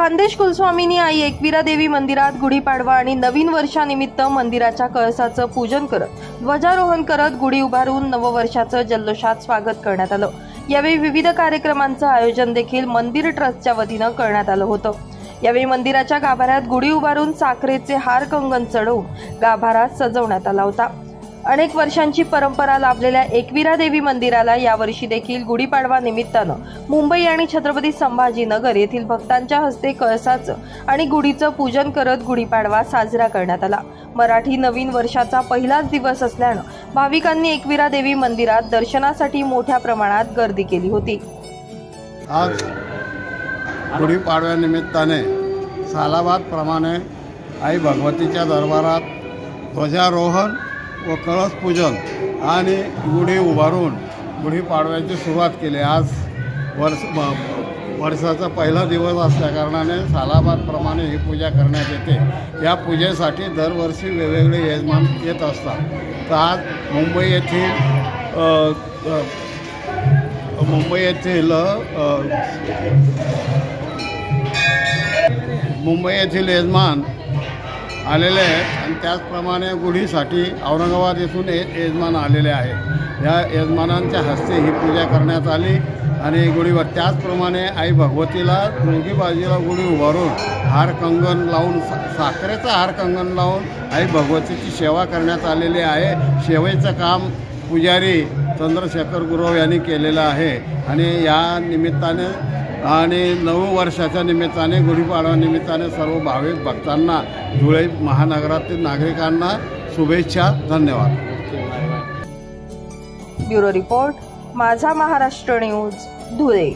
खानदेश कुलस्वामिनी आई एकविरा देवी मंदिरात गुढीपाडवा आणि नवीन वर्षानिमित्त मंदिराच्या कळसाचं पूजन करत ध्वजारोहण करत गुढी उभारून नववर्षाचं जल्लोषात स्वागत करण्यात आलं। यावेळी विविध कार्यक्रमांचं आयोजन देखील मंदिर ट्रस्टच्या वतीनं करण्यात आलं होतं। यावेळी मंदिराच्या गाभाऱ्यात गुढी उभारून साखरेचे हार कंगन चढवून गाभारा सजवण्यात आला होता। अनेक वर्षांची परंपरा लाभलेल्या एकविरा देवी मंदिराला यावर्षी देखील गुढीपाडवा निमित्तानं मुंबई आणि छत्रपती संभाजीनगर येथील भक्तांच्या हस्ते कळसाचं आणि गुढीचं पूजन करत गुढीपाडवा साजरा करण्यात आला। मराठी नवीन वर्षाचा पहिलाच दिवस असल्यानं भाविकांनी एकविरा देवी मंदिरात दर्शनासाठी मोठ्या प्रमाणात गर्दी केली होती। आज गुढीपाडव्यानिमित्ताने सालाबाद प्रमाणे आई भगवतीच्या दरबारात ध्वजारोहण व कळस पूजन आणि गुढी उभारून गुढीपाडव्याची सुरुवात केली। आज वर्षाचा पहिला दिवस असल्याकारणाने सालाबादप्रमाणे ही पूजा करण्यात येते। या पूजेसाठी दरवर्षी वेगवेगळे यजमान येत असतात। तर आज मुंबई येथील यजमान आलेले आहेत आणि त्याचप्रमाणे गुढीसाठी औरंगाबाद येथून यजमान आलेले आहेत। या यजमानांच्या हस्ते ही पूजा करण्यात आली आणि गुढीवर त्याचप्रमाणे आई भगवतीला दोन्ही बाजूला गुढी उभारून हार कंगन लावून साखरेचा हार कंगन लावून आई भगवतीची सेवा करण्यात आलेली आहे। सेवेचं काम पुजारी चंद्रशेखर गुरव यांनी केलेलं आहे आणि या निमित्ताने आणि नववर्षाच्या निमित्ताने गुढीपाडवा निमित्ताने सर्व भाविक भक्तांना धुळे महानगरातील नागरिकांना शुभेच्छा। धन्यवाद। ब्युरो रिपोर्ट, माझा महाराष्ट्र न्यूज, धुळे।